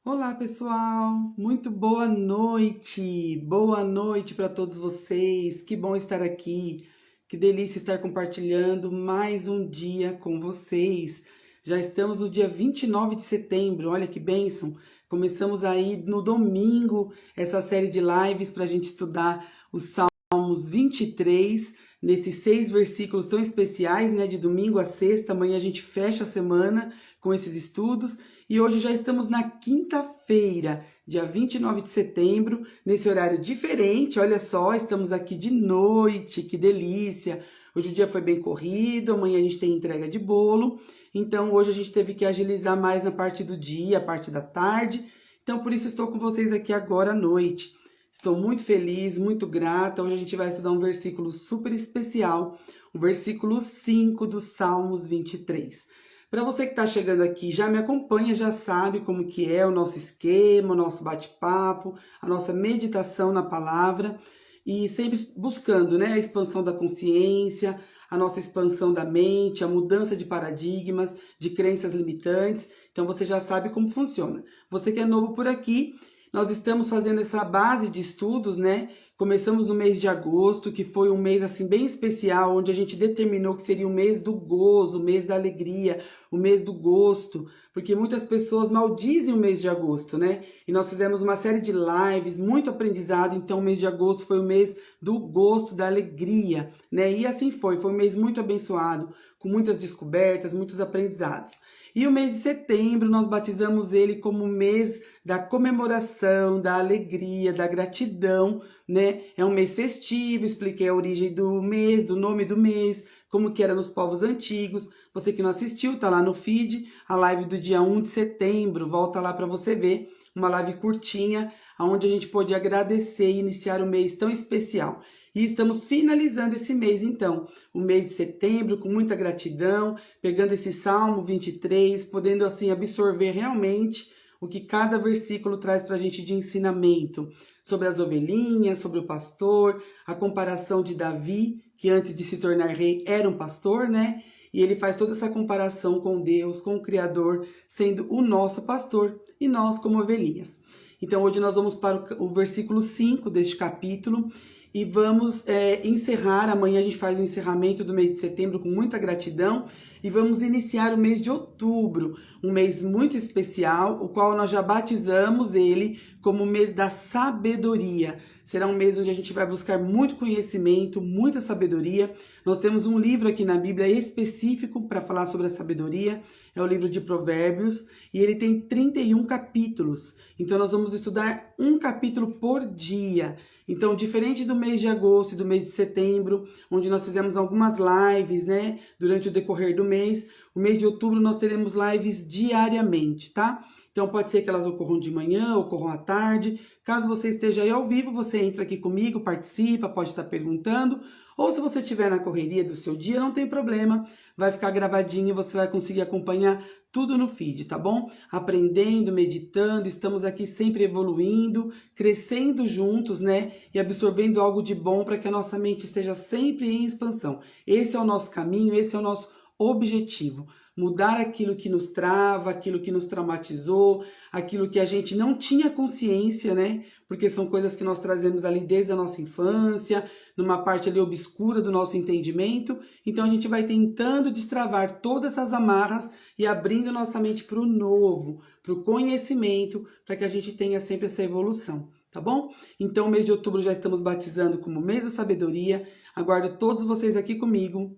Olá, pessoal! Muito boa noite! Boa noite para todos vocês! Que bom estar aqui! Que delícia estar compartilhando mais um dia com vocês! Já estamos no dia 29 de setembro, olha que bênção! Começamos aí no domingo essa série de lives para a gente estudar os Salmos 23, nesses 6 versículos tão especiais, né? De domingo a sexta, amanhã a gente fecha a semana com esses estudos. E hoje já estamos na quinta-feira, dia 29 de setembro, nesse horário diferente. Olha só, estamos aqui de noite, que delícia! Hoje o dia foi bem corrido, amanhã a gente tem entrega de bolo. Então hoje a gente teve que agilizar mais na parte do dia, a parte da tarde. Então por isso estou com vocês aqui agora à noite. Estou muito feliz, muito grata. Hoje a gente vai estudar um versículo super especial, o versículo 5 do Salmos 23. Para você que está chegando aqui, já me acompanha, já sabe como que é o nosso esquema, o nosso bate-papo, a nossa meditação na palavra e sempre buscando, né, a expansão da consciência, a nossa expansão da mente, a mudança de paradigmas, de crenças limitantes. Então você já sabe como funciona. Você que é novo por aqui, nós estamos fazendo essa base de estudos, né? Começamos no mês de agosto, que foi um mês assim bem especial, onde a gente determinou que seria o mês do gozo, o mês da alegria, o mês do gosto, porque muitas pessoas maldizem o mês de agosto, né? E nós fizemos uma série de lives, muito aprendizado, então o mês de agosto foi o mês do gosto, da alegria, né? E assim foi um mês muito abençoado, com muitas descobertas, muitos aprendizados. E o mês de setembro nós batizamos ele como o mês da comemoração, da alegria, da gratidão, né? É um mês festivo, expliquei a origem do mês, do nome do mês, como que era nos povos antigos. Você que não assistiu, tá lá no feed, a live do dia 1 de setembro, volta lá para você ver, uma live curtinha, onde a gente pôde agradecer e iniciar o mês tão especial. E estamos finalizando esse mês, então, o mês de setembro, com muita gratidão, pegando esse Salmo 23, podendo assim absorver realmente o que cada versículo traz para a gente de ensinamento sobre as ovelhinhas, sobre o pastor, a comparação de Davi, que antes de se tornar rei era um pastor, né? E ele faz toda essa comparação com Deus, com o Criador, sendo o nosso pastor e nós como ovelhinhas. Então hoje nós vamos para o versículo 5 deste capítulo e vamos encerrar. Amanhã a gente faz o encerramento do mês de setembro com muita gratidão e vamos iniciar o mês de outubro, um mês muito especial, o qual nós já batizamos ele como o mês da sabedoria. Será um mês onde a gente vai buscar muito conhecimento, muita sabedoria. Nós temos um livro aqui na Bíblia específico para falar sobre a sabedoria, é o livro de Provérbios, e ele tem 31 capítulos. Então nós vamos estudar um capítulo por dia. Então, diferente do mês de agosto e do mês de setembro, onde nós fizemos algumas lives, né, durante o decorrer do mês, o mês de outubro nós teremos lives diariamente, tá? Então, pode ser que elas ocorram de manhã, ocorram à tarde. Caso você esteja aí ao vivo, você entra aqui comigo, participa, pode estar perguntando. Ou se você estiver na correria do seu dia, não tem problema, vai ficar gravadinho e você vai conseguir acompanhar tudo no feed, tá bom? Aprendendo, meditando, estamos aqui sempre evoluindo, crescendo juntos, né? E absorvendo algo de bom para que a nossa mente esteja sempre em expansão. Esse é o nosso caminho, esse é o nosso objetivo. Mudar aquilo que nos trava, aquilo que nos traumatizou, aquilo que a gente não tinha consciência, né? Porque são coisas que nós trazemos ali desde a nossa infância, numa parte ali obscura do nosso entendimento. Então a gente vai tentando destravar todas essas amarras e abrindo nossa mente para o novo, para o conhecimento, para que a gente tenha sempre essa evolução, tá bom? Então, o mês de outubro já estamos batizando como mês da sabedoria. Aguardo todos vocês aqui comigo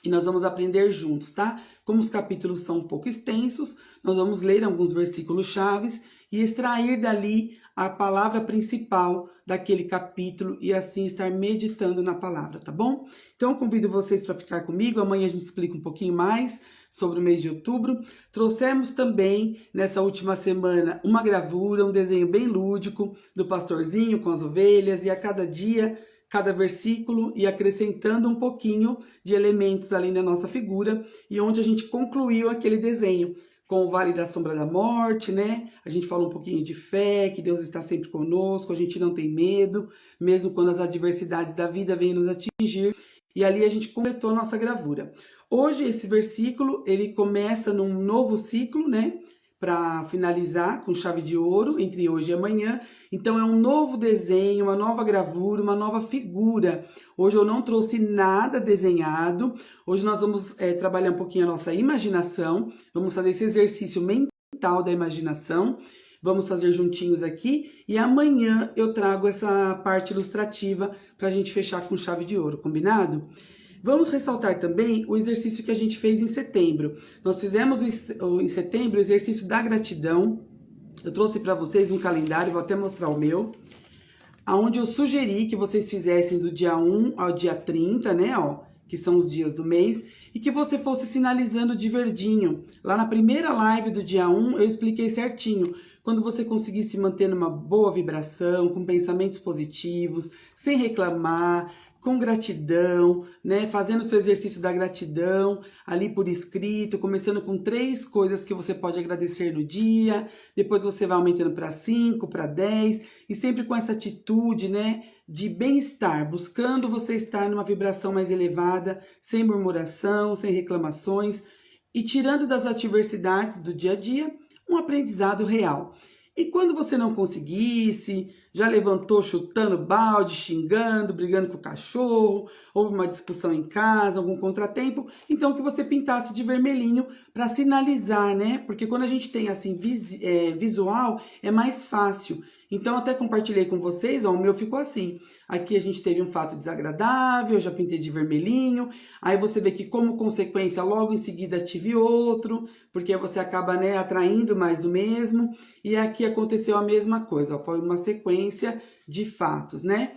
e nós vamos aprender juntos, tá? Como os capítulos são um pouco extensos, nós vamos ler alguns versículos chaves e extrair dali a palavra principal daquele capítulo e assim estar meditando na palavra, tá bom? Então, eu convido vocês para ficar comigo. Amanhã a gente explica um pouquinho mais sobre o mês de outubro. Trouxemos também, nessa última semana, uma gravura, um desenho bem lúdico do pastorzinho com as ovelhas, e a cada dia, cada versículo, e acrescentando um pouquinho de elementos ali na nossa figura, e onde a gente concluiu aquele desenho com o Vale da Sombra da Morte, né? A gente falou um pouquinho de fé, que Deus está sempre conosco, a gente não tem medo, mesmo quando as adversidades da vida vêm nos atingir. E ali a gente completou a nossa gravura. Hoje esse versículo, ele começa num novo ciclo, né? para finalizar com chave de ouro entre hoje e amanhã. Então é um novo desenho, uma nova gravura, uma nova figura. Hoje eu não trouxe nada desenhado. Hoje nós vamos trabalhar um pouquinho a nossa imaginação. Vamos fazer esse exercício mental da imaginação. Vamos fazer juntinhos aqui. E amanhã eu trago essa parte ilustrativa para a gente fechar com chave de ouro, combinado? Vamos ressaltar também o exercício que a gente fez em setembro. Nós fizemos em setembro o exercício da gratidão. Eu trouxe para vocês um calendário, vou até mostrar o meu, onde eu sugeri que vocês fizessem do dia 1 ao dia 30, né, ó, que são os dias do mês, e que você fosse sinalizando de verdinho. Lá na primeira live do dia 1, eu expliquei certinho. Quando você conseguir se manter numa boa vibração, com pensamentos positivos, sem reclamar, com gratidão, né? Fazendo o seu exercício da gratidão ali por escrito, começando com 3 coisas que você pode agradecer no dia, depois você vai aumentando para 5, para 10, e sempre com essa atitude, né, de bem-estar, buscando você estar numa vibração mais elevada, sem murmuração, sem reclamações, e tirando das adversidades do dia a dia um aprendizado real. E quando você não conseguisse, já levantou chutando balde, xingando, brigando com o cachorro, houve uma discussão em casa, algum contratempo, então que você pintasse de vermelhinho para sinalizar, né? Porque quando a gente tem assim visual, é mais fácil. Então até compartilhei com vocês, ó, o meu ficou assim. Aqui a gente teve um fato desagradável, eu já pintei de vermelhinho. Aí você vê que como consequência, logo em seguida tive outro, porque você acaba, né, atraindo mais do mesmo. E aqui aconteceu a mesma coisa, ó, foi uma sequência de fatos, né?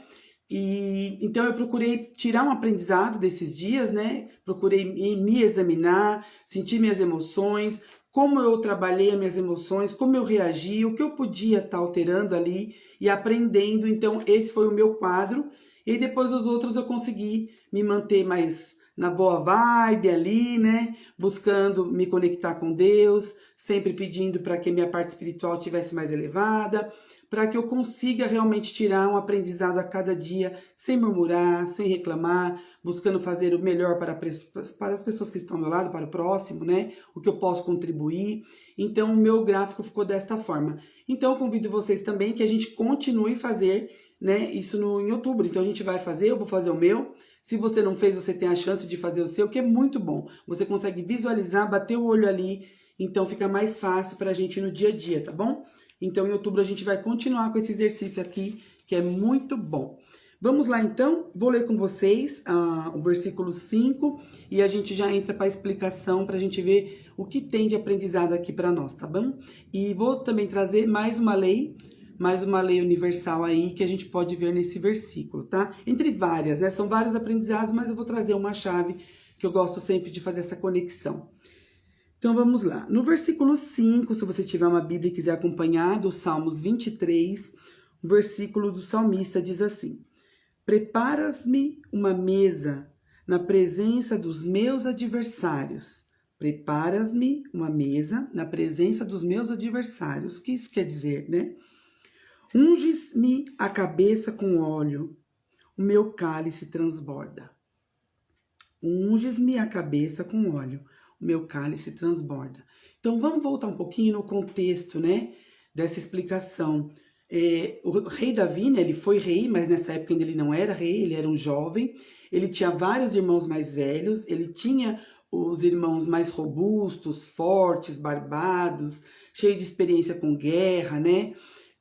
E então eu procurei tirar um aprendizado desses dias, né? Procurei me examinar, sentir minhas emoções, como eu trabalhei as minhas emoções, como eu reagi, o que eu podia estar alterando ali e aprendendo. Então esse foi o meu quadro. E depois os outros eu consegui me manter mais na boa vibe ali, né? Buscando me conectar com Deus, sempre pedindo para que minha parte espiritual tivesse mais elevada, para que eu consiga realmente tirar um aprendizado a cada dia, sem murmurar, sem reclamar, buscando fazer o melhor para as pessoas que estão ao meu lado, para o próximo, né? O que eu posso contribuir. Então, o meu gráfico ficou desta forma. Então, eu convido vocês também que a gente continue a fazer, né, isso em outubro. Então, a gente vai fazer, eu vou fazer o meu. Se você não fez, você tem a chance de fazer o seu, que é muito bom. Você consegue visualizar, bater o olho ali, então fica mais fácil para a gente no dia a dia, tá bom? Então, em outubro, a gente vai continuar com esse exercício aqui, que é muito bom. Vamos lá, então. Vou ler com vocês o versículo 5 e a gente já entra para a explicação, para a gente ver o que tem de aprendizado aqui para nós, tá bom? E vou também trazer mais uma lei universal aí, que a gente pode ver nesse versículo, tá? Entre várias, né? São vários aprendizados, mas eu vou trazer uma chave que eu gosto sempre de fazer essa conexão. Então, vamos lá. No versículo 5, se você tiver uma Bíblia e quiser acompanhar, do Salmos 23, o versículo do salmista diz assim: Preparas-me uma mesa na presença dos meus adversários. Preparas-me uma mesa na presença dos meus adversários. O que isso quer dizer, né? Unges-me a cabeça com óleo, o meu cálice transborda. Unges-me a cabeça com óleo, o meu cálice transborda. Então, vamos voltar um pouquinho no contexto, né, dessa explicação. O rei Davi, né, ele foi rei, mas nessa época ainda ele não era rei, ele era um jovem. Ele tinha vários irmãos mais velhos, ele tinha os irmãos mais robustos, fortes, barbados, cheios de experiência com guerra, né?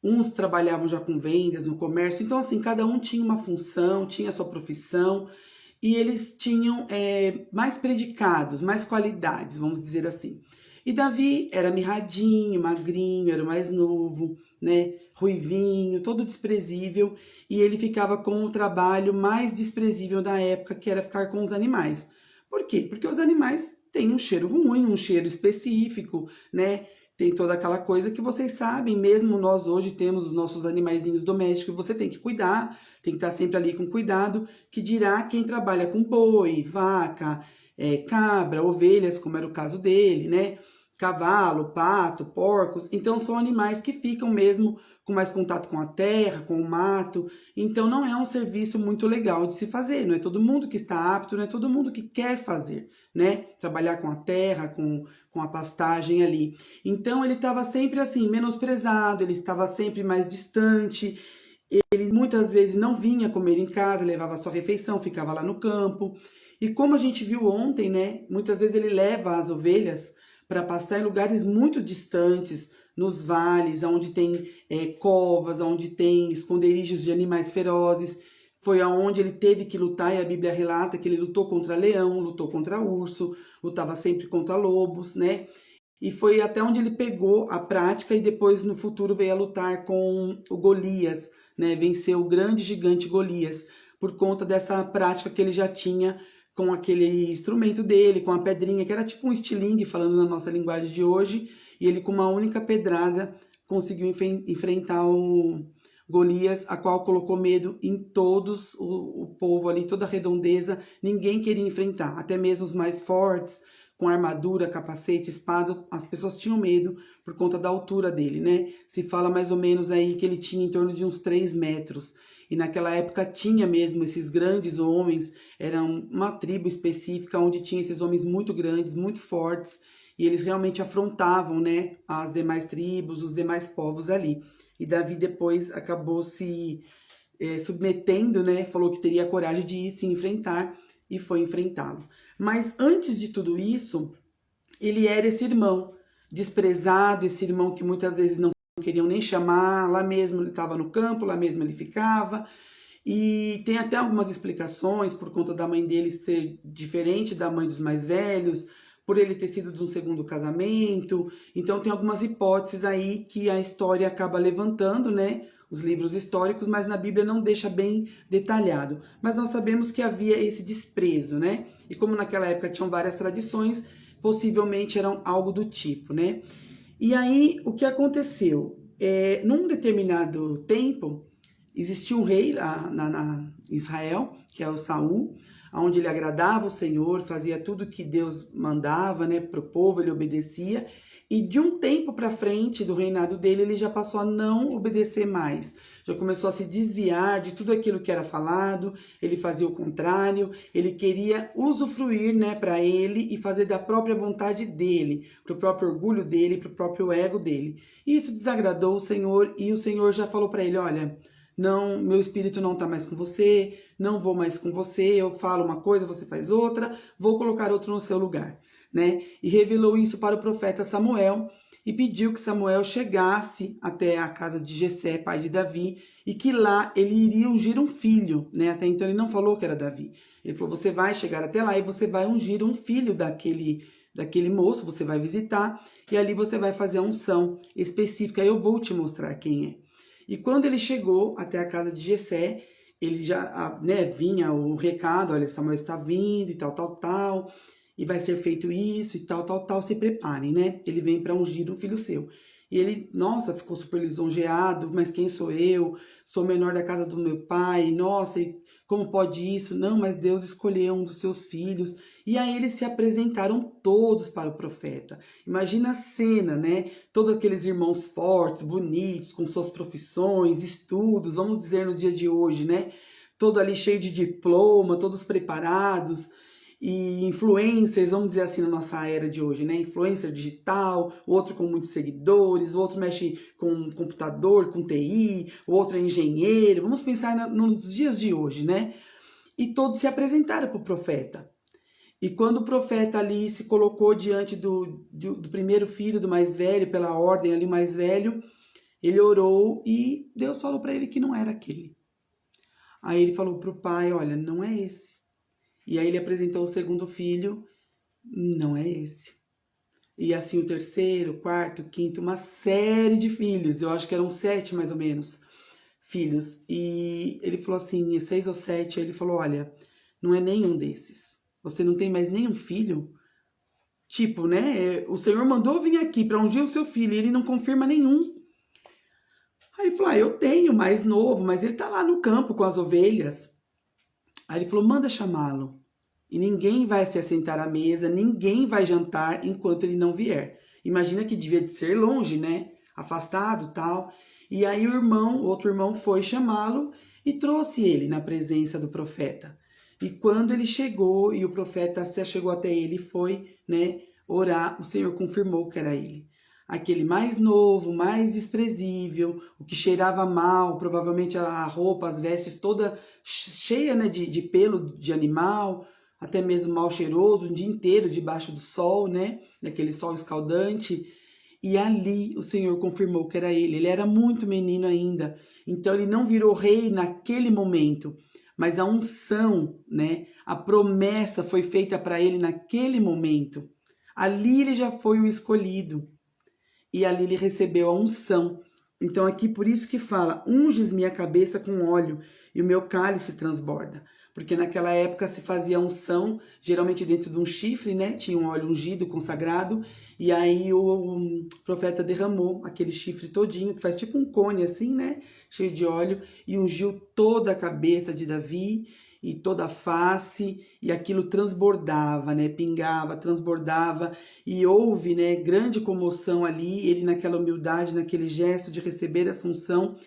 Uns trabalhavam já com vendas, no comércio. Então, assim, cada um tinha uma função, tinha a sua profissão. E eles tinham mais predicados, mais qualidades, vamos dizer assim. E Davi era mirradinho, magrinho, era o mais novo, né? Ruivinho, todo desprezível. E ele ficava com o trabalho mais desprezível da época, que era ficar com os animais. Por quê? Porque os animais têm um cheiro ruim, um cheiro específico, né? Tem toda aquela coisa que vocês sabem, mesmo nós hoje temos os nossos animaizinhos domésticos, você tem que cuidar, tem que estar sempre ali com cuidado, que dirá quem trabalha com boi, vaca, cabra, ovelhas, como era o caso dele, né? Cavalo, pato, porcos. Então, são animais que ficam mesmo com mais contato com a terra, com o mato. Então, não é um serviço muito legal de se fazer. Não é todo mundo que está apto, não é todo mundo que quer fazer. né? Trabalhar com a terra, com a pastagem ali. Então ele estava sempre assim, menosprezado, ele estava sempre mais distante. Ele muitas vezes não vinha comer em casa, levava sua refeição, ficava lá no campo. E como a gente viu ontem, né? Muitas vezes ele leva as ovelhas para pastar em lugares muito distantes, nos vales, onde tem covas, onde tem esconderijos de animais ferozes. Foi aonde ele teve que lutar, e a Bíblia relata que ele lutou contra leão, lutou contra urso, lutava sempre contra lobos, né? E foi até onde ele pegou a prática e depois no futuro veio a lutar com o Golias, né? Venceu o grande gigante Golias, por conta dessa prática que ele já tinha com aquele instrumento dele, com a pedrinha, que era tipo um estilingue, falando na nossa linguagem de hoje, e ele com uma única pedrada conseguiu enfrentar o Golias, a qual colocou medo em todos o povo ali, toda a redondeza, ninguém queria enfrentar, até mesmo os mais fortes, com armadura, capacete, espada, as pessoas tinham medo por conta da altura dele, né? Se fala mais ou menos aí que ele tinha em torno de uns 3 metros. E naquela época tinha mesmo esses grandes homens, era uma tribo específica onde tinha esses homens muito grandes, muito fortes, e eles realmente afrontavam, né, as demais tribos, os demais povos ali. E Davi depois acabou se submetendo, né, falou que teria coragem de ir se enfrentar e foi enfrentá-lo. Mas antes de tudo isso, ele era esse irmão desprezado, esse irmão que muitas vezes não queriam nem chamar, lá mesmo ele estava no campo, lá mesmo ele ficava. E tem até algumas explicações por conta da mãe dele ser diferente da mãe dos mais velhos, por ele ter sido de um segundo casamento. Então tem algumas hipóteses aí que a história acaba levantando, né? Os livros históricos, mas na Bíblia não deixa bem detalhado. Mas nós sabemos que havia esse desprezo, né? E como naquela época tinham várias tradições, possivelmente eram algo do tipo, né? E aí, o que aconteceu? Num determinado tempo, existia um rei lá na Israel, que é o Saul, onde ele agradava o Senhor, fazia tudo que Deus mandava, né, para o povo, ele obedecia. E de um tempo para frente do reinado dele, ele já passou a não obedecer mais. Já começou a se desviar de tudo aquilo que era falado, ele fazia o contrário, ele queria usufruir, né, para ele e fazer da própria vontade dele, para o próprio orgulho dele, para o próprio ego dele. E isso desagradou o Senhor e o Senhor já falou para ele, olha, não, meu espírito não está mais com você, não vou mais com você, eu falo uma coisa, você faz outra, vou colocar outro no seu lugar, né? E revelou isso para o profeta Samuel e pediu que Samuel chegasse até a casa de Jessé, pai de Davi, e que lá ele iria ungir um filho, né? Até então ele não falou que era Davi. Ele falou, você vai chegar até lá e você vai ungir um filho daquele moço, você vai visitar, e ali você vai fazer a unção específica, eu vou te mostrar quem é. E quando ele chegou até a casa de Jessé, ele já, né, vinha o recado, olha, Samuel está vindo e tal, e vai ser feito isso e tal, se preparem, né? Ele vem para ungir um filho seu. E ele, nossa, ficou super lisonjeado, mas quem sou eu? Sou o menor da casa do meu pai, nossa, e como pode isso? Não, mas Deus escolheu um dos seus filhos. E aí eles se apresentaram todos para o profeta. Imagina a cena, né? Todos aqueles irmãos fortes, bonitos, com suas profissões, estudos, vamos dizer no dia de hoje, né? Todo ali cheio de diploma, todos preparados. E influencers, vamos dizer assim, na nossa era de hoje, né? Influencer digital, o outro com muitos seguidores, o outro mexe com computador, com TI, o outro é engenheiro. Vamos pensar nos dias de hoje, né? E todos se apresentaram para o profeta. E quando o profeta ali se colocou diante do primeiro filho, do mais velho, pela ordem ali, mais velho, ele orou e Deus falou para ele que não era aquele. Aí ele falou para o pai, olha, não é esse. E aí ele apresentou o segundo filho, não é esse. E assim o terceiro, quarto, quinto, uma série de filhos, eu acho que eram 7 mais ou menos, filhos. E ele falou assim, 6 ou 7, aí ele falou, olha, não é nenhum desses. Você não tem mais nenhum filho? Tipo, né, o Senhor mandou vir aqui para ungir o seu filho e ele não confirma nenhum. Aí ele falou, eu tenho mais novo, mas ele tá lá no campo com as ovelhas. Aí ele falou, manda chamá-lo. E ninguém vai se assentar à mesa, ninguém vai jantar enquanto ele não vier. Imagina que devia de ser longe, né? Afastado, tal. E aí o outro irmão foi chamá-lo e trouxe ele na presença do profeta. E quando ele chegou e o profeta se chegou até ele e foi, né, orar, o Senhor confirmou que era ele. Aquele mais novo, mais desprezível, o que cheirava mal, provavelmente a roupa, as vestes toda cheia, né, de pelo de animal, até mesmo mal cheiroso, um dia inteiro debaixo do sol, né, daquele sol escaldante. E ali o Senhor confirmou que era ele. Ele era muito menino ainda, então ele não virou rei naquele momento, mas a unção, né, a promessa foi feita para ele naquele momento. Ali ele já foi o escolhido e ali ele recebeu a unção. Então aqui por isso que fala, unges minha cabeça com óleo e o meu cálice transborda. Porque naquela época se fazia unção, geralmente dentro de um chifre, né? Tinha um óleo ungido, consagrado, e aí o profeta derramou aquele chifre todinho, que faz tipo um cone assim, né? Cheio de óleo, e ungiu toda a cabeça de Davi e toda a face, e aquilo transbordava, né? Pingava, transbordava, e houve, né, grande comoção ali, ele naquela humildade, naquele gesto de receber essa unção,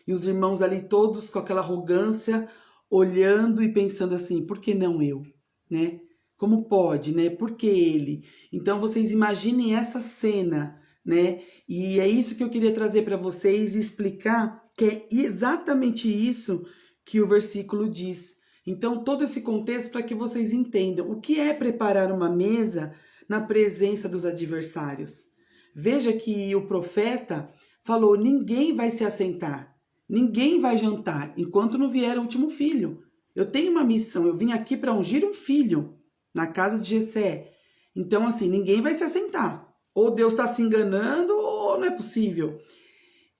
e os irmãos ali todos com aquela arrogância, olhando e pensando assim, por que não eu, né? Como pode, né? Por que ele? Então vocês imaginem essa cena, né? E é isso que eu queria trazer para vocês e explicar que é exatamente isso que o versículo diz. Então todo esse contexto para que vocês entendam o que é preparar uma mesa na presença dos adversários. Veja que o profeta falou: ninguém vai se assentar. Ninguém vai jantar enquanto não vier o último filho. Eu tenho uma missão, eu vim aqui para ungir um filho na casa de Jessé. Então, assim, ninguém vai se assentar. Ou Deus está se enganando, ou não é possível.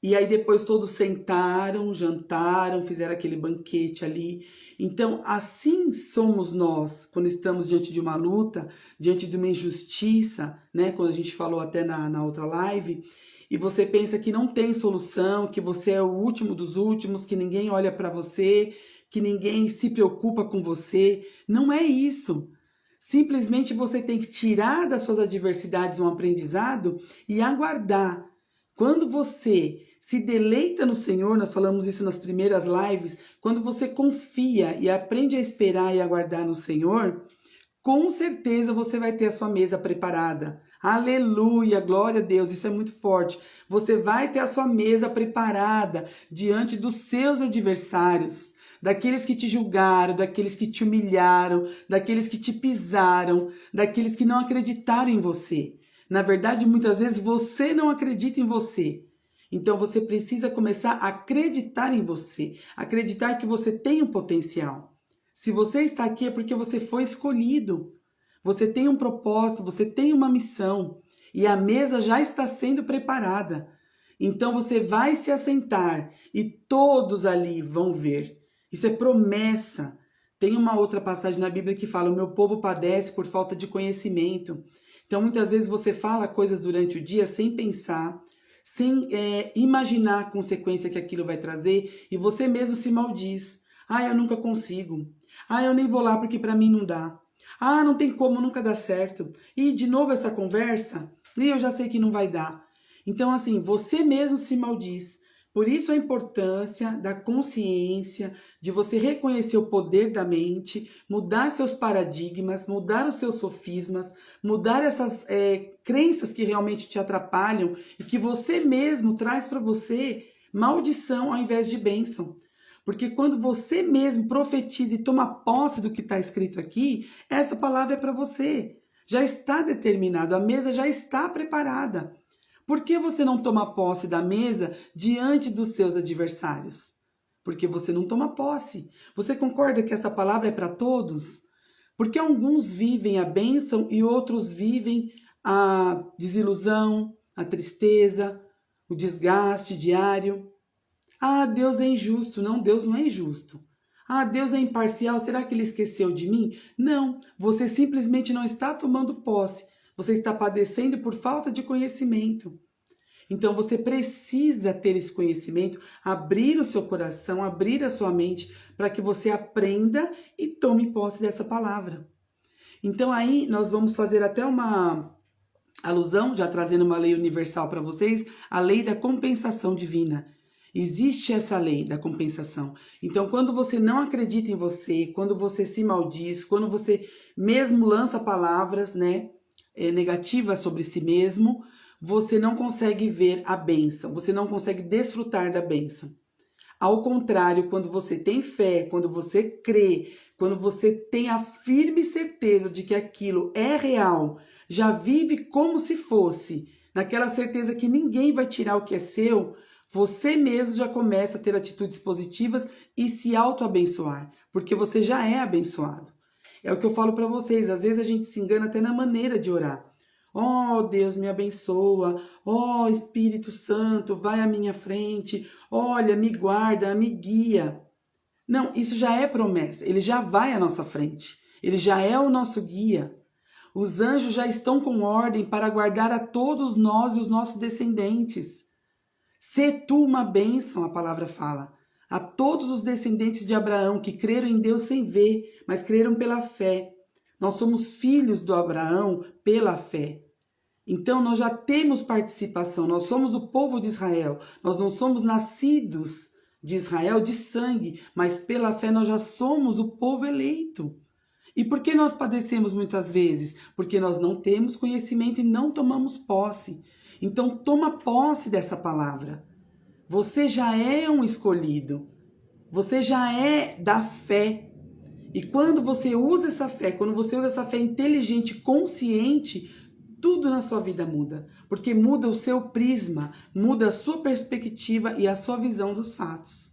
E aí depois todos sentaram, jantaram, fizeram aquele banquete ali. Então, assim somos nós, quando estamos diante de uma luta, diante de uma injustiça, né? Quando a gente falou até na outra live, e você pensa que não tem solução, que você é o último dos últimos, que ninguém olha para você, que ninguém se preocupa com você. Não é isso. Simplesmente você tem que tirar das suas adversidades um aprendizado e aguardar. Quando você se deleita no Senhor, nós falamos isso nas primeiras lives, quando você confia e aprende a esperar e aguardar no Senhor, com certeza você vai ter a sua mesa preparada. Aleluia, glória a Deus, isso é muito forte. Você vai ter a sua mesa preparada diante dos seus adversários, daqueles que te julgaram, daqueles que te humilharam, daqueles que te pisaram, daqueles que não acreditaram em você. Na verdade, muitas vezes você não acredita em você. Então você precisa começar a acreditar em você, acreditar que você tem um potencial. Se você está aqui é porque você foi escolhido. Você tem um propósito, você tem uma missão e a mesa já está sendo preparada. Então você vai se assentar e todos ali vão ver. Isso é promessa. Tem uma outra passagem na Bíblia que fala: o meu povo padece por falta de conhecimento. Então muitas vezes você fala coisas durante o dia sem pensar, sem imaginar a consequência que aquilo vai trazer, e você mesmo se maldiz. Ah, eu nunca consigo. Ah, eu nem vou lá porque para mim não dá. Ah, não tem como, nunca dá certo. E de novo essa conversa, e eu já sei que não vai dar. Então, assim, você mesmo se maldiz. Por isso a importância da consciência, de você reconhecer o poder da mente, mudar seus paradigmas, mudar os seus sofismas, mudar essas crenças que realmente te atrapalham e que você mesmo traz para você maldição ao invés de bênção. Porque quando você mesmo profetiza e toma posse do que está escrito aqui, essa palavra é para você. Já está determinado, a mesa já está preparada. Por que você não toma posse da mesa diante dos seus adversários? Porque você não toma posse. Você concorda que essa palavra é para todos? Porque alguns vivem a bênção e outros vivem a desilusão, a tristeza, o desgaste diário. Ah, Deus é injusto. Não, Deus não é injusto. Ah, Deus é imparcial. Será que ele esqueceu de mim? Não, você simplesmente não está tomando posse. Você está padecendo por falta de conhecimento. Então você precisa ter esse conhecimento, abrir o seu coração, abrir a sua mente para que você aprenda e tome posse dessa palavra. Então aí nós vamos fazer até uma alusão, já trazendo uma lei universal para vocês, a lei da compensação divina. Existe essa lei da compensação. Então, quando você não acredita em você, quando você se maldiz, quando você mesmo lança palavras, né, negativas sobre si mesmo, você não consegue ver a bênção, você não consegue desfrutar da bênção. Ao contrário, quando você tem fé, quando você crê, quando você tem a firme certeza de que aquilo é real, já vive como se fosse, naquela certeza que ninguém vai tirar o que é seu, você mesmo já começa a ter atitudes positivas e se auto-abençoar, porque você já é abençoado. É o que eu falo para vocês, às vezes a gente se engana até na maneira de orar. Oh, Deus me abençoa. Oh, Espírito Santo, vai à minha frente. Olha, me guarda, me guia. Não, isso já é promessa. Ele já vai à nossa frente. Ele já é o nosso guia. Os anjos já estão com ordem para guardar a todos nós e os nossos descendentes. Sê tu uma bênção, a palavra fala. A todos os descendentes de Abraão que creram em Deus sem ver, mas creram pela fé. Nós somos filhos do Abraão pela fé. Então nós já temos participação, nós somos o povo de Israel. Nós não somos nascidos de Israel de sangue, mas pela fé nós já somos o povo eleito. E por que nós padecemos muitas vezes? Porque nós não temos conhecimento e não tomamos posse. Então toma posse dessa palavra. Você já é um escolhido. Você já é da fé. E quando você usa essa fé, quando você usa essa fé inteligente, consciente, tudo na sua vida muda. Porque muda o seu prisma, muda a sua perspectiva e a sua visão dos fatos.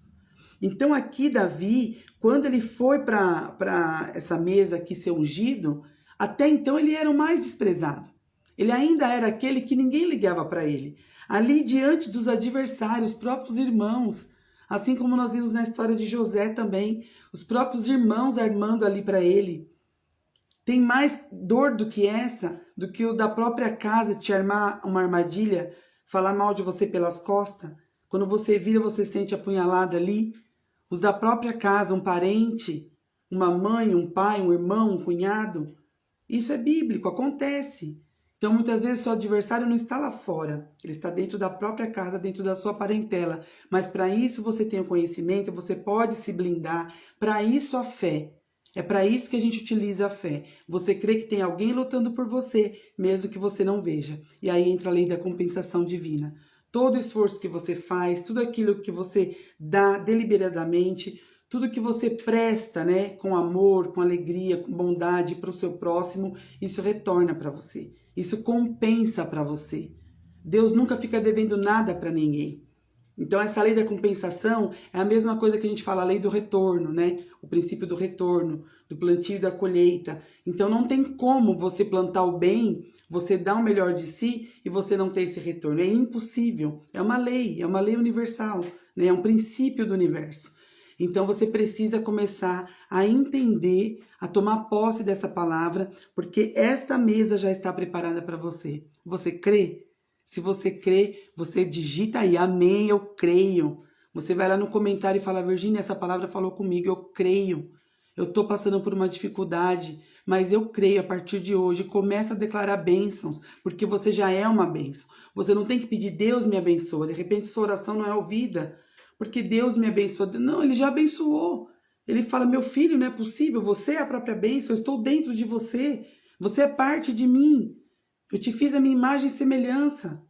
Então aqui Davi, quando ele foi para essa mesa aqui ser ungido, até então ele era o mais desprezado. Ele ainda era aquele que ninguém ligava para ele. Ali diante dos adversários, próprios irmãos, assim como nós vimos na história de José também, os próprios irmãos armando ali para ele. Tem mais dor do que essa, do que o da própria casa te armar uma armadilha, falar mal de você pelas costas. Quando você vira, você sente apunhalada ali. Os da própria casa, um parente, uma mãe, um pai, um irmão, um cunhado. Isso é bíblico, acontece. Então, muitas vezes, seu adversário não está lá fora. Ele está dentro da própria casa, dentro da sua parentela. Mas para isso você tem o conhecimento, você pode se blindar. Para isso a fé. É para isso que a gente utiliza a fé. Você crê que tem alguém lutando por você, mesmo que você não veja. E aí entra a lei da compensação divina. Todo o esforço que você faz, tudo aquilo que você dá deliberadamente, tudo que você presta, né, com amor, com alegria, com bondade para o seu próximo, isso retorna para você. Isso compensa para você. Deus nunca fica devendo nada para ninguém. Então essa lei da compensação é a mesma coisa que a gente fala, a lei do retorno, né? O princípio do retorno, do plantio e da colheita. Então não tem como você plantar o bem, você dar o melhor de si e você não ter esse retorno. É impossível. É uma lei universal, né? É um princípio do universo. Então você precisa começar a entender, a tomar posse dessa palavra, porque esta mesa já está preparada para você. Você crê? Se você crê, você digita aí, amém, eu creio. Você vai lá no comentário e fala, Virgínia, essa palavra falou comigo, eu creio. Eu estou passando por uma dificuldade, mas eu creio a partir de hoje. Começa a declarar bênçãos, porque você já é uma bênção. Você não tem que pedir, Deus me abençoa. De repente sua oração não é ouvida, porque Deus me abençoa. Não, Ele já abençoou. Ele fala, meu filho, não é possível, você é a própria bênção, eu estou dentro de você. Você é parte de mim. Eu te fiz a minha imagem e semelhança.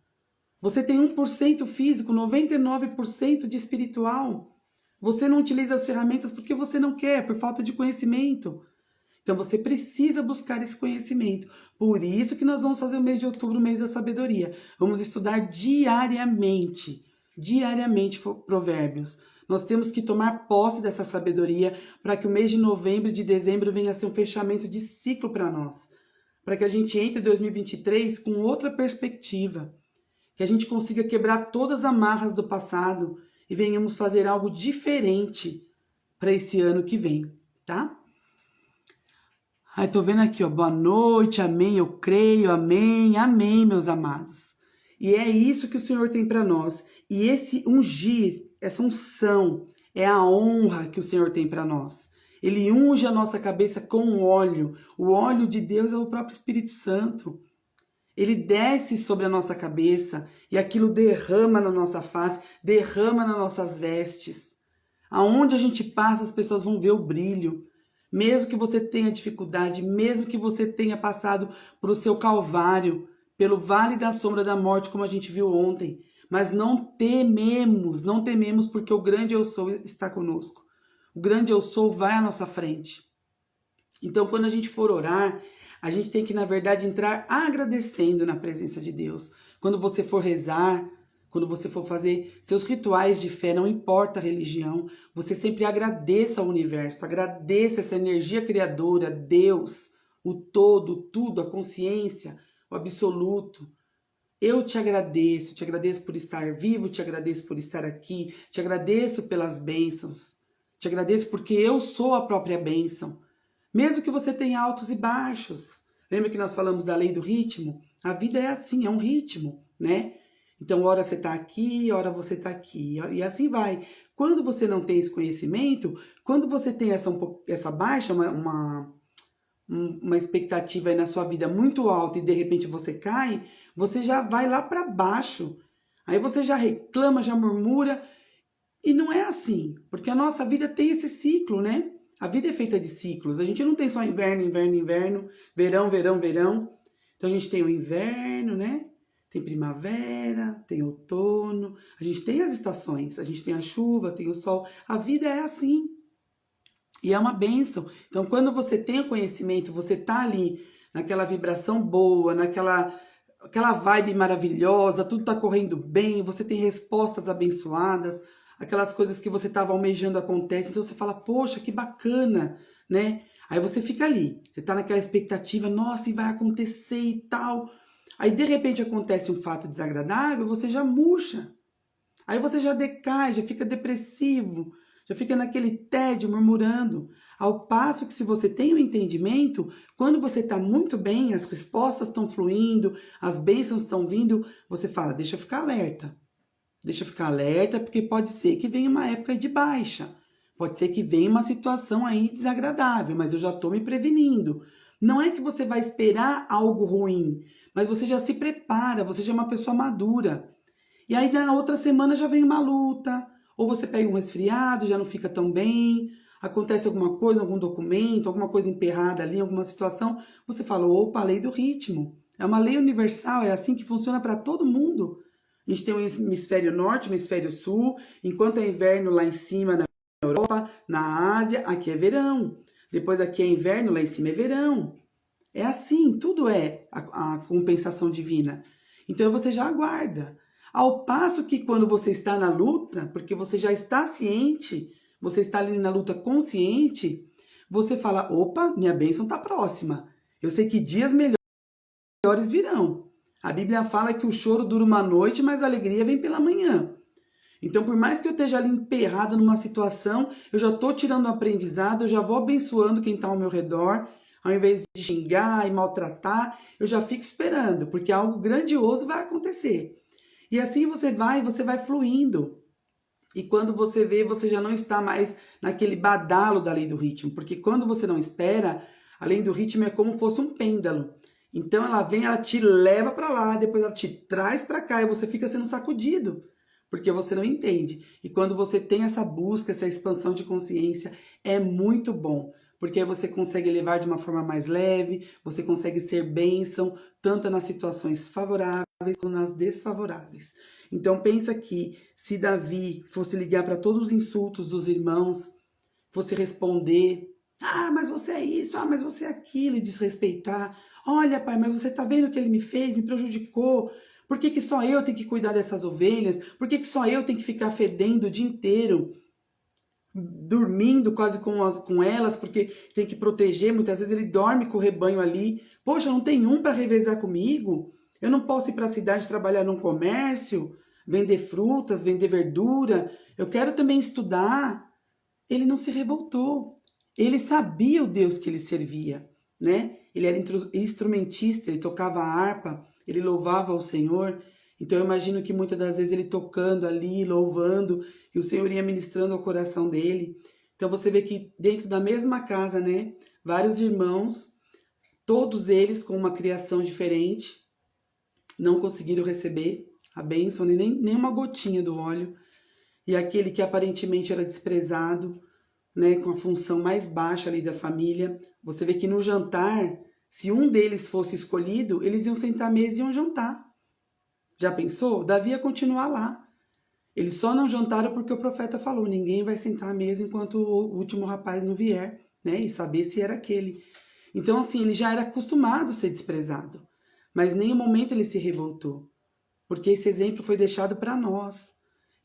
Você tem 1% físico, 99% de espiritual. Você não utiliza as ferramentas porque você não quer, por falta de conhecimento. Então você precisa buscar esse conhecimento. Por isso que nós vamos fazer o mês de outubro, o mês da sabedoria. Vamos estudar diariamente Provérbios. Nós temos que tomar posse dessa sabedoria para que o mês de novembro e de dezembro venha a ser um fechamento de ciclo para nós. Para que a gente entre em 2023 com outra perspectiva, que a gente consiga quebrar todas as amarras do passado e venhamos fazer algo diferente para esse ano que vem, tá? Ai, tô vendo aqui, ó, boa noite, amém, eu creio, amém, amém, meus amados. E é isso que o Senhor tem para nós. E esse ungir, essa unção, é a honra que o Senhor tem para nós. Ele unge a nossa cabeça com óleo. O óleo de Deus é o próprio Espírito Santo. Ele desce sobre a nossa cabeça e aquilo derrama na nossa face, derrama nas nossas vestes. Aonde a gente passa, as pessoas vão ver o brilho. Mesmo que você tenha dificuldade, mesmo que você tenha passado por o seu calvário, pelo vale da sombra da morte, como a gente viu ontem. Mas não tememos, não tememos, porque o grande eu sou está conosco. O grande eu sou vai à nossa frente. Então, quando a gente for orar, a gente tem que, na verdade, entrar agradecendo na presença de Deus. Quando você for rezar, quando você for fazer seus rituais de fé, não importa a religião, você sempre agradeça ao universo, agradeça essa energia criadora, Deus, o todo, tudo, a consciência, o absoluto. Eu te agradeço por estar vivo, te agradeço por estar aqui, te agradeço pelas bênçãos, te agradeço porque eu sou a própria bênção. Mesmo que você tenha altos e baixos. Lembra que nós falamos da lei do ritmo? A vida é assim, é um ritmo, né? Então, hora você está aqui, hora você está aqui, e assim vai. Quando você não tem esse conhecimento, quando você tem essa baixa, uma expectativa aí na sua vida muito alta e de repente você cai, você já vai lá para baixo. Aí você já reclama, já murmura, e não é assim, porque a nossa vida tem esse ciclo, né? A vida é feita de ciclos. A gente não tem só inverno, inverno, inverno, verão, verão, verão. Então a gente tem o inverno, né? Tem primavera, tem outono. A gente tem as estações. A gente tem a chuva, tem o sol. A vida é assim. E é uma bênção. Então quando você tem o conhecimento, você tá ali naquela vibração boa, aquela vibe maravilhosa, tudo tá correndo bem, você tem respostas abençoadas, aquelas coisas que você estava almejando acontecem, então você fala, poxa, que bacana, né? Aí você fica ali, você tá naquela expectativa, nossa, e vai acontecer e tal. Aí de repente acontece um fato desagradável, você já murcha. Aí você já decai, já fica depressivo, já fica naquele tédio, murmurando. Ao passo que se você tem um entendimento, quando você está muito bem, as respostas estão fluindo, as bênçãos estão vindo, você fala, deixa eu ficar alerta. Deixa eu ficar alerta, porque pode ser que venha uma época de baixa. Pode ser que venha uma situação aí desagradável, mas eu já estou me prevenindo. Não é que você vai esperar algo ruim, mas você já se prepara, você já é uma pessoa madura. E aí na outra semana já vem uma luta, ou você pega um resfriado, já não fica tão bem, acontece alguma coisa, algum documento, alguma coisa emperrada ali, alguma situação, você fala, opa, a lei do ritmo. É uma lei universal, é assim que funciona para todo mundo. A gente tem o hemisfério norte, o hemisfério sul, enquanto é inverno lá em cima na Europa, na Ásia, aqui é verão. Depois aqui é inverno, lá em cima é verão. É assim, tudo é a compensação divina. Então você já aguarda. Ao passo que quando você está na luta, porque você já está ciente, você está ali na luta consciente, você fala, opa, minha bênção está próxima. Eu sei que dias melhores virão. A Bíblia fala que o choro dura uma noite, mas a alegria vem pela manhã. Então, por mais que eu esteja ali emperrado numa situação, eu já estou tirando um aprendizado, eu já vou abençoando quem está ao meu redor. Ao invés de xingar e maltratar, eu já fico esperando, porque algo grandioso vai acontecer. E assim você vai fluindo. E quando você vê, você já não está mais naquele badalo da lei do ritmo. Porque quando você não espera, a lei do ritmo é como se fosse um pêndulo. Então ela vem, ela te leva para lá, depois ela te traz para cá e você fica sendo sacudido, porque você não entende. E quando você tem essa busca, essa expansão de consciência, é muito bom, porque aí você consegue levar de uma forma mais leve, você consegue ser bênção, tanto nas situações favoráveis como nas desfavoráveis. Então pensa que se Davi fosse ligar para todos os insultos dos irmãos, fosse responder, ah, mas você é isso, ah, mas você é aquilo, e desrespeitar, olha, pai, mas você tá vendo o que ele me fez, me prejudicou, por que que só eu tenho que cuidar dessas ovelhas? Por que que só eu tenho que ficar fedendo o dia inteiro? Dormindo quase com elas, porque tem que proteger, muitas vezes ele dorme com o rebanho ali. Poxa, não tem um para revezar comigo? Eu não posso ir para a cidade trabalhar num comércio, vender frutas, vender verdura. Eu quero também estudar. Ele não se revoltou. Ele sabia o Deus que ele servia, né? Ele era instrumentista, ele tocava a harpa, ele louvava ao Senhor. Então eu imagino que muitas das vezes ele tocando ali, louvando, e o Senhor ia ministrando ao coração dele. Então você vê que dentro da mesma casa, né, vários irmãos, todos eles com uma criação diferente, não conseguiram receber a bênção, nem uma gotinha do óleo. E aquele que aparentemente era desprezado, né, com a função mais baixa ali da família, você vê que no jantar, se um deles fosse escolhido, eles iam sentar à mesa e iam jantar. Já pensou? Davi ia continuar lá. Eles só não jantaram porque o profeta falou, ninguém vai sentar à mesa enquanto o último rapaz não vier, né, e saber se era aquele. Então, assim, ele já era acostumado a ser desprezado, mas em nenhum momento ele se revoltou, porque esse exemplo foi deixado para nós.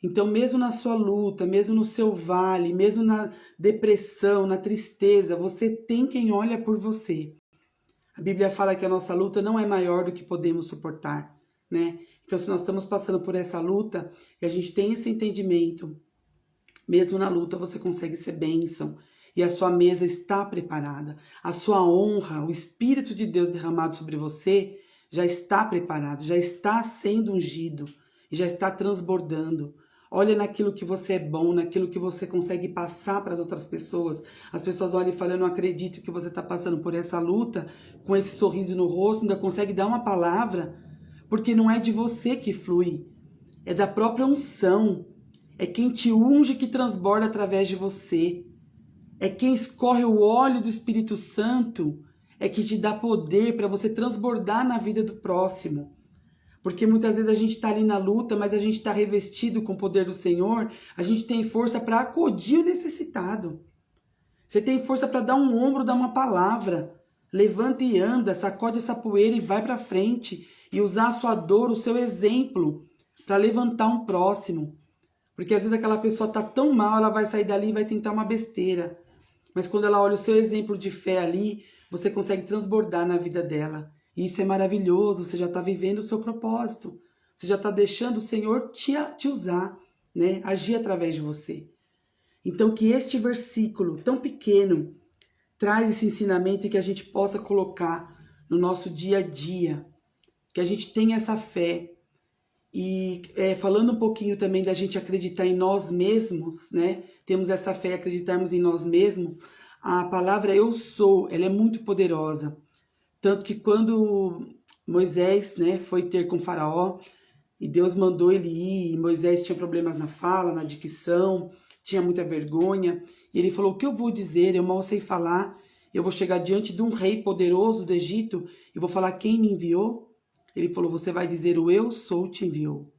Então, mesmo na sua luta, mesmo no seu vale, mesmo na depressão, na tristeza, você tem quem olha por você. A Bíblia fala que a nossa luta não é maior do que podemos suportar, né? Então, se nós estamos passando por essa luta e a gente tem esse entendimento, mesmo na luta você consegue ser bênção e a sua mesa está preparada. A sua honra, o Espírito de Deus derramado sobre você já está preparado, já está sendo ungido e já está transbordando. Olha naquilo que você é bom, naquilo que você consegue passar para as outras pessoas. As pessoas olham e falam, eu não acredito que você está passando por essa luta, com esse sorriso no rosto, ainda consegue dar uma palavra, porque não é de você que flui, é da própria unção. É quem te unge que transborda através de você. É quem escorre o óleo do Espírito Santo, é que te dá poder para você transbordar na vida do próximo. Porque muitas vezes a gente está ali na luta, mas a gente está revestido com o poder do Senhor, a gente tem força para acudir o necessitado. Você tem força para dar um ombro, dar uma palavra. Levanta e anda, sacode essa poeira e vai para frente. E usar a sua dor, o seu exemplo, para levantar um próximo. Porque às vezes aquela pessoa está tão mal, ela vai sair dali e vai tentar uma besteira. Mas quando ela olha o seu exemplo de fé ali, você consegue transbordar na vida dela. E isso é maravilhoso, você já está vivendo o seu propósito. Você já está deixando o Senhor te usar, né? Agir através de você. Então que este versículo tão pequeno traz esse ensinamento e que a gente possa colocar no nosso dia a dia. Que a gente tenha essa fé. E falando um pouquinho também da gente acreditar em nós mesmos, né? Temos essa fé, acreditarmos em nós mesmos. A palavra eu sou, ela é muito poderosa. Tanto que quando Moisés, né, foi ter com Faraó, e Deus mandou ele ir, e Moisés tinha problemas na fala, na dicção, tinha muita vergonha, e ele falou, o que eu vou dizer? Eu mal sei falar, eu vou chegar diante de um rei poderoso do Egito, e vou falar quem me enviou? Ele falou, você vai dizer o eu sou te enviou.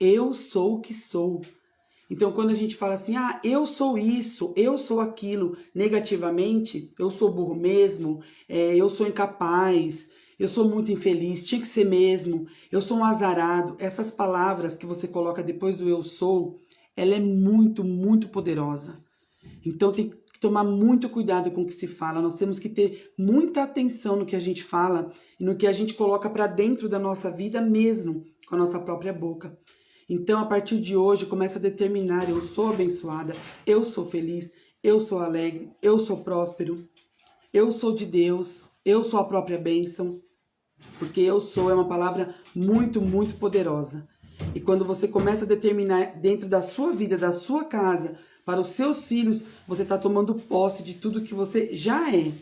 Eu sou o que sou. Então, quando a gente fala assim, eu sou isso, eu sou aquilo, negativamente, eu sou burro mesmo, eu sou incapaz, eu sou muito infeliz, tinha que ser mesmo, eu sou um azarado. Essas palavras que você coloca depois do eu sou, ela é muito, muito poderosa. Então, tem que tomar muito cuidado com o que se fala. Nós temos que ter muita atenção no que a gente fala e no que a gente coloca para dentro da nossa vida mesmo, com a nossa própria boca. Então, a partir de hoje, começa a determinar, eu sou abençoada, eu sou feliz, eu sou alegre, eu sou próspero, eu sou de Deus, eu sou a própria bênção, porque eu sou é uma palavra muito, muito poderosa. E quando você começa a determinar dentro da sua vida, da sua casa, para os seus filhos, você está tomando posse de tudo que você já é,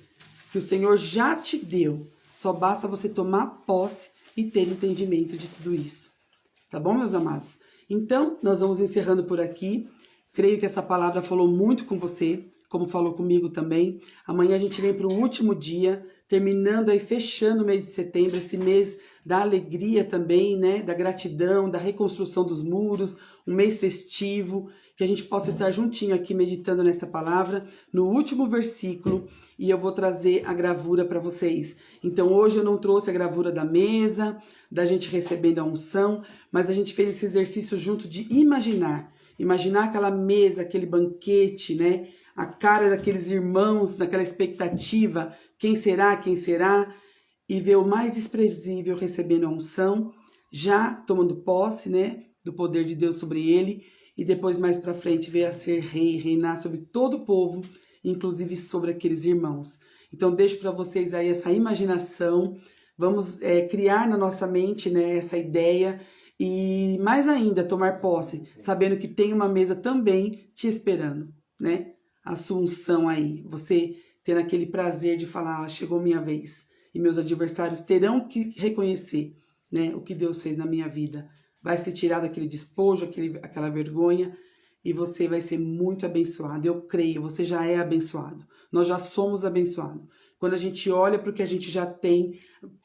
que o Senhor já te deu. Só basta você tomar posse e ter entendimento de tudo isso. Tá bom, meus amados? Então, nós vamos encerrando por aqui. Creio que essa palavra falou muito com você, como falou comigo também. Amanhã a gente vem para o último dia, terminando aí, fechando o mês de setembro, esse mês da alegria também, né? Da gratidão, da reconstrução dos muros, um mês festivo, que a gente possa estar juntinho aqui meditando nessa palavra, no último versículo, e eu vou trazer a gravura para vocês. Então hoje eu não trouxe a gravura da mesa, da gente recebendo a unção, mas a gente fez esse exercício junto de imaginar aquela mesa, aquele banquete, né? A cara daqueles irmãos, naquela expectativa, quem será, e ver o mais desprezível recebendo a unção, já tomando posse, né, do poder de Deus sobre ele, e depois mais para frente ver a ser rei, reinar sobre todo o povo, inclusive sobre aqueles irmãos. Então deixo para vocês aí essa imaginação, vamos criar na nossa mente, né, essa ideia, e mais ainda tomar posse, sabendo que tem uma mesa também te esperando, né? A sua unção aí, você tendo aquele prazer de falar, chegou minha vez. E meus adversários terão que reconhecer né? O que Deus fez na minha vida. Vai ser tirado aquele despojo, aquela vergonha, e você vai ser muito abençoado. Eu creio, você já é abençoado. Nós já somos abençoados. Quando a gente olha para o que a gente já tem,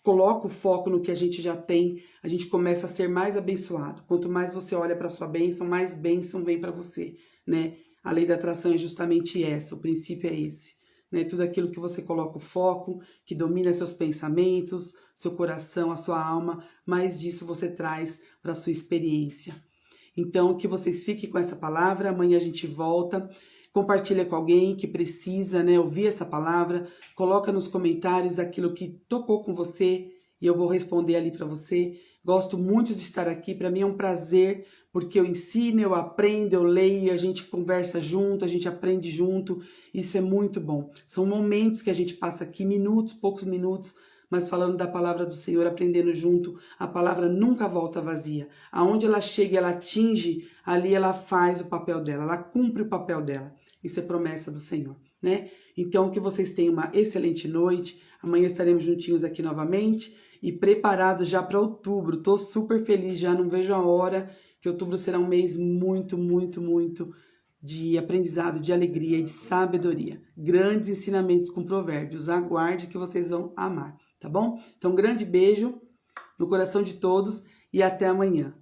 coloca o foco no que a gente já tem, a gente começa a ser mais abençoado. Quanto mais você olha para a sua bênção, mais bênção vem para você, né? A lei da atração é justamente essa, o princípio é esse. Né? Tudo aquilo que você coloca o foco, que domina seus pensamentos, seu coração, a sua alma, mais disso você traz para a sua experiência. Então, que vocês fiquem com essa palavra, amanhã a gente volta, compartilha com alguém que precisa, né, ouvir essa palavra, coloca nos comentários aquilo que tocou com você e eu vou responder ali para você. Gosto muito de estar aqui, para mim é um prazer, porque eu ensino, eu aprendo, eu leio, a gente conversa junto, a gente aprende junto, isso é muito bom. São momentos que a gente passa aqui, minutos, poucos minutos, mas falando da palavra do Senhor, aprendendo junto, a palavra nunca volta vazia. Aonde ela chega, ela atinge, ali ela faz o papel dela, ela cumpre o papel dela. Isso é promessa do Senhor, né? Então, que vocês tenham uma excelente noite. Amanhã estaremos juntinhos aqui novamente e preparados já para outubro. Tô super feliz já, não vejo a hora, que outubro será um mês muito, muito, muito de aprendizado, de alegria e de sabedoria. Grandes ensinamentos com provérbios. Aguarde que vocês vão amar. Tá bom? Então, um grande beijo no coração de todos e até amanhã.